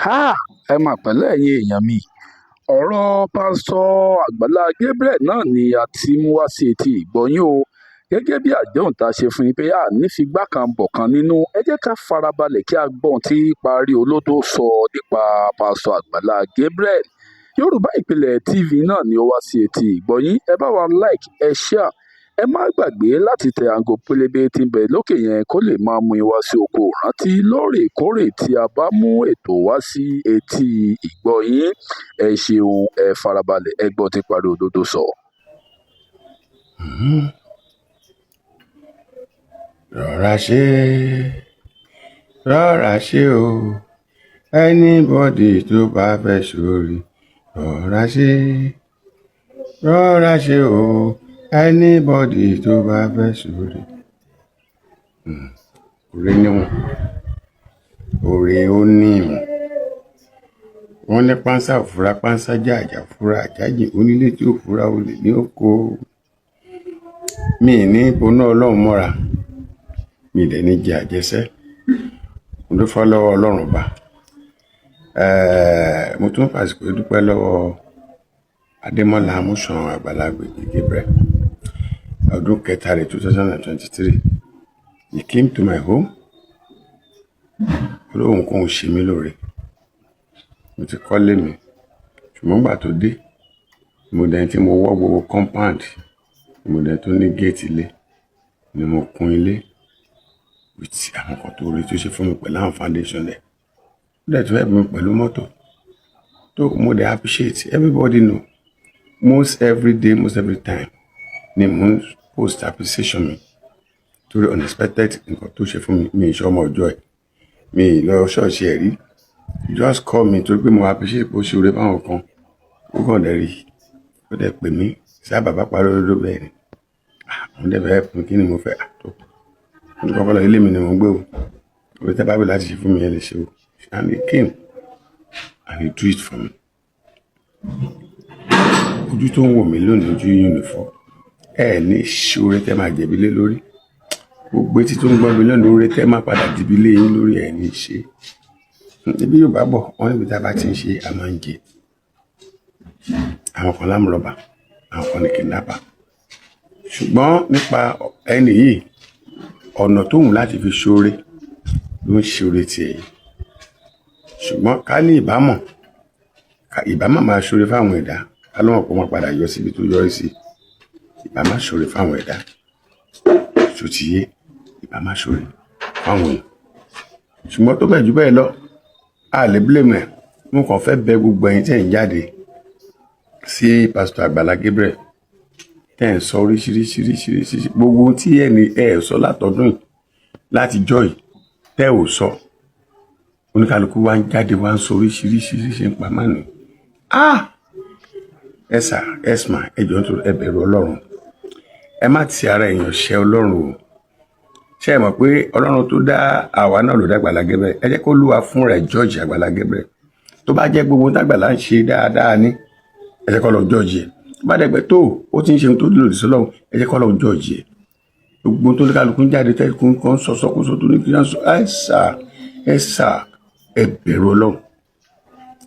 Ẹ mà pẹ̀lẹ́ ẹ̀yin èèyàn mi. Ọ̀rọ̀ pásítọ̀ Àgbàlá Gabriel náà ni a ti mú wá sí etí ìgbọ́ yín o. Gẹ́gẹ́ bí àdéhùn tá a ṣe fún yín pé a ní figbá kan bọ̀kan nínú, ẹ jẹ́ ká farabalẹ̀ kí a gbọ́ ohun tí Parí Olódó sọ nípa pásítọ̀ Àgbàlá Gabriel. Yorùbá Ìpìlẹ̀ TV náà ni ó wá sí etí ìgbọ́ yín. Ẹ bá wa like, ẹ share. Ẹ má gbàgbé láti tẹ aago pélébé tí ń bẹ lókè yẹn kó lè máa mú yín wá sí oko ìrántí lóòrèkóòrè tí a bá mú ètò wá sí etí ìgbọ́ yín. Ẹ ṣeun, ẹ farabalẹ̀, ẹ gbọ́ tí Parí Olódó sọ. Rọra ṣe o, anybody tó bá fẹ́ ṣorí. Rọra ṣe o, anybody tó bá fẹ́ ṣorí. Oore níwọ̀n, oore ó ní ìwọ̀n. Wọ́n ní pánsá òfúra, pánsá já àjà fúra, àjájì onílé tí ó fúra olè ní oko. Mi ní boná Ọlọ́run mọ́ra, mi dẹ̀ ní jẹ àjẹsẹ́. Mo dúpẹ́ lọ́wọ́ Ọlọ́run Ọba. Mo tún fàsìkò dúpẹ́ lọ́wọ́ Adémọ́lá Amúsàn Àgbàlá Gabriel. Ọdún kẹta rẹ̀ 2023. He came to my home. Olóhùn kò ń ṣe mí lóore. Mo ti kọ́lé mi. Ṣùgbọ́n gbà tó dé, mo dẹ̀ tí mo wọ́ gbogbo compound. Mo dẹ̀ tó ní gate ilé. Ni mo kùn ilé. With àwọn kan tó rí tó ṣe fún mi pẹ̀lú àwọn foundation rẹ̀. Ó dẹ̀ tó help mi pẹ̀lú mọ́tò. Tó mo dẹ̀ appreciate. Everybody know. Most every day, most every time. Ni mo post appreciation mi. Torí unexpected nǹkan tó ṣe fún mi. Mi ìṣọ́ ọmọ ọjọ́ ẹ̀. Mi lọ ṣọ́ọ̀ṣì ẹ̀ rí. Just call me torí pé mo appreciate bó ṣe oore fáwọn kan. Ó kàn dẹ̀ rí. Ó dẹ̀ pè mí. Ṣá bàbá Parí Olódó bẹ́ẹ̀ ni. Mo dẹ̀ fẹ́ fún kí ni mo fẹ́ àtọ́. Mo kọ́kọ́ lọ ilé mi ni mo gbé o. Orí tẹ́ bá bí láti ṣe fún mi ẹ lè ṣe o. And he came and he do it for me. Ojú tó ń wò mí lónìí ojú uniform. Ẹ ní ṣoore tẹ́ máa jẹ̀bi lé lórí. Gbogbo etí tó ń gbọ́ mi lónìí oore tẹ́ máa padà dìbí lé yín lórí ẹ̀ ní ṣe. Ibi yóò bá bọ̀ wọ́n níbi tá a bá ti ń ṣe a máa ń jẹ. Àwọn kan lámùrọ̀bà, àwọn kan ní kidnapper. Ṣùgbọ́n nípa ẹni yìí, ọ̀nà tó wù láti fi ṣoore ló ń ṣoore tiẹ̀ yìí. Ṣùgbọ́n ká ní ìbámọ̀ máa ṣoore fáwọn ẹ̀dá, ká lọ́wọ́ kó wọ́n padà yọ síbi tó yọrí sí. Ìbámọ̀ ṣoore fáwọn ẹ̀dá. Ṣòtìyé, ìbámọ̀ ṣoore fáwọn èèyàn. Ṣùgbọ́n tó bẹ̀ jù bẹ́ẹ̀ lọ, a lè blame ẹ̀. Mo kàn fẹ́ bẹ gbogbo ẹ̀yin tẹ́ ń jáde sí pásítọ̀ Àgbàlá Gabriel. Tẹ́ ń sọ oríṣiríṣi gbogbo ohun tí ẹni sọ látọdún yìí láti jọ́ yìí tẹ́ ò sọ. Oníkálukú wá ń jáde wá ń sọ oríṣiríṣi ń pa mánì. Ẹ sà, ẹ sma, ẹ jọ̀ọ́ nítorí ẹ bẹ̀rù Ọlọ́run. Ẹ má ti ara èèyàn ṣẹ Ọlọ́run o. Ṣé ẹ mọ̀ pé Ọlọ́run tó dá àwa náà ló dá Àgbàlá Gabriel. Ẹ jẹ́ kó Olúwa fún rẹ̀ judge Àgbàlá Gabriel. Tó bá jẹ́ gbogbo t'Àgbàlá ń ṣe dáadáa ní, ẹ jẹ́ kó lọ judge ẹ̀. Bá dẹ̀gbẹ́ tó ó ti ń ṣe ohun tó lòdì sọ́lọ́run, ẹ jẹ́ kó lọ judge ẹ̀. Gbogbo tó kálukú ń jáde tẹ́kùn kan sọ̀sọ́kúsọ tó ní kí wọ́n sọ ẹ sà ẹ bẹ̀rù Ọlọ́run.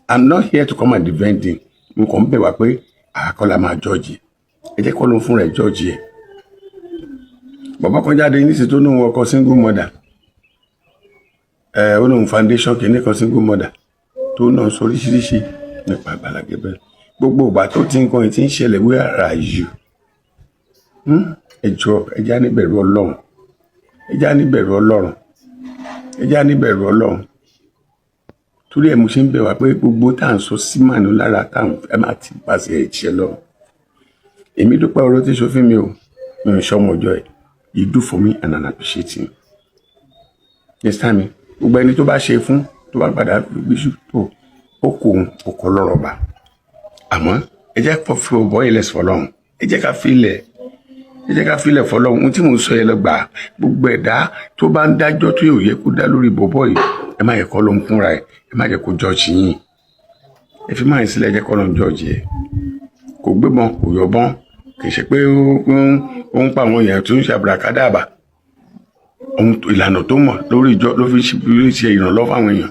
I'm not here to come and defend him. Mo kàn ń bẹ̀ wá pé àkọlà máa judge ẹ̀. Ẹ jẹ́ kó lọ fún rẹ̀ judge ẹ̀. Bàbá kan jáde níṣẹ́ tó lóun ọkọ single mother. Ó lóun foundation kìíní kan single mother. Tó náà sọ oríṣiríṣi nípa Àgbàlá Gabriel. Gbogbo ìgbà tó ti ń kan ti ń ṣẹlẹ̀ where are you? Ẹ jọ̀ọ́ ẹ jẹ́ á ní bẹ̀rù Ọlọ́run. Ẹ jẹ́ á ní bẹ̀rù Ọlọ́run. Ẹ jẹ́ á ní bẹ̀rù Ọlọ́run. Torí ẹ̀ mo ṣe ń bẹ̀ wá pé gbogbo tá à ń sọ sí màánú lára táwọn ẹ máa ti pàṣẹ ìṣẹ́ lọ. Èmi dúpẹ́ ọ̀rọ̀ tí ṣòfin mi ò. Mi ò ṣọmọ ọjọ́ ẹ̀. You do for me and I appreciate him. Next time, gbogbo ẹni tó bá ṣe fún tó bá padà gbéṣù tó ó kò ń kọ́ lọ́rọ̀ bá. Àmọ́ ẹ jẹ́ kó fi ọ̀bọ̀ ilẹ̀ fọlọ́run. Ẹ jẹ́ ká filẹ̀ fọlọ́run. Ohun tí mo sọ yẹn lọ gbà gbogbo ẹ̀dá tó bá ń dájọ́ tó yóò yẹ kó dá lórí bọ̀bọ̀ yìí. Ẹ má yẹ kó ló ń fúnra ẹ̀. Ẹ má jẹ́ kó judge yín. Ẹ fi máa ń sílẹ̀ ẹ jẹ́ kó ló ń judge ẹ̀. Kò gbébọn, kò yọ̀bọ̀n. Kì í ṣe pé ó ń pa àwọn èèyàn tó ń ṣe àbùràkádàbà. Ìlànà tó mọ̀ lórí ìjọ ló fi ṣe ìrànlọ́wọ́ fáwọn èèyàn.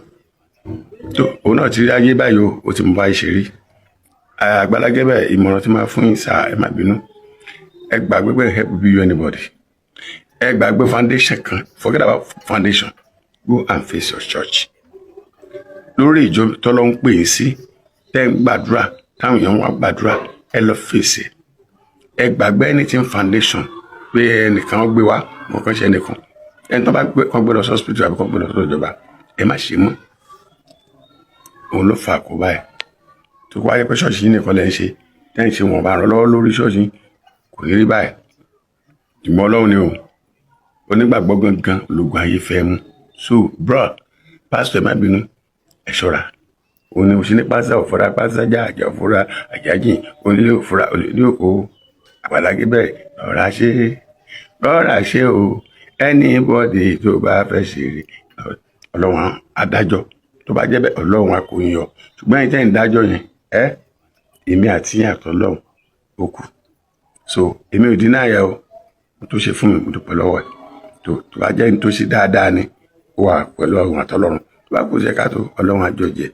tó òun náà náà ti rí ayé báyìí ó ti mú báyìí ṣe rí. Àgbàlá Gabriel, ìmọ̀ràn tí máa fún yín sá, ẹ má bínú, ẹ gbàgbé pé help be you anybody, ẹ gbàgbé foundation kan, forget about foundation, go and face your church. Lórí ìjọ tọ́lọ́ ń pè é sí tẹ́ ń gbàdúrà táwọn èèyàn wá gbàdúrà, ẹ lọ fèsì. Ẹ gbàgbé anything foundation pé ẹnìkan gbé wá wọn kàn ṣe ẹnìkan, ẹni tó bá gbé kan gbé lọ sí hospital àbí kan gbé lọ sí ìjọba, ẹ má ṣe mọ́. Òun ló fa àkóbá ẹ̀. Tó wáyé pé ṣọ́ọ̀ṣì yìí nìkan lẹ́ ń ṣe tẹ́ ń ṣe wọn bá ràn lọ́wọ́ lórí ṣọ́ọ̀ṣì kò ní rí báyìí. Ìmọ̀ Ọlọ́run ni o, onígbàgbọ́ gangan ológun ayé fẹ́ mú. So bro, pásítọ̀ ẹ má bínú, ẹ ṣọ́ra. Òun ni òṣì ní pásítọ̀ òfúra, pásítọ̀ àjà òfúra, àjájìn, onílé òfúra, olè òkò. Àgbàlá Gabriel, rọra ṣe o, anybody tó bá fẹ́ ṣe rí Ọlọ́run adájọ́. Tó bá jẹ́ bẹ́ẹ̀ Ọlọ́run á kó yín yọ. Ṣùgbọ́n ẹ̀yin tẹ́ ń dájọ́ yẹn, èmi àti yín àtọ́lọ́run ó kù. So èmi ò dín náà yẹ o, mo tó ṣe fún mi mo dúpẹ́ lọ́wọ́ ẹ̀. Tó bá jẹ́ ní tó ṣe dáadáa ni ó wà pẹ̀lú ọ̀run àtọ́lọ́run. Tó bá kú sí ẹ̀ka tó Ọlọ́run á jọ jẹ.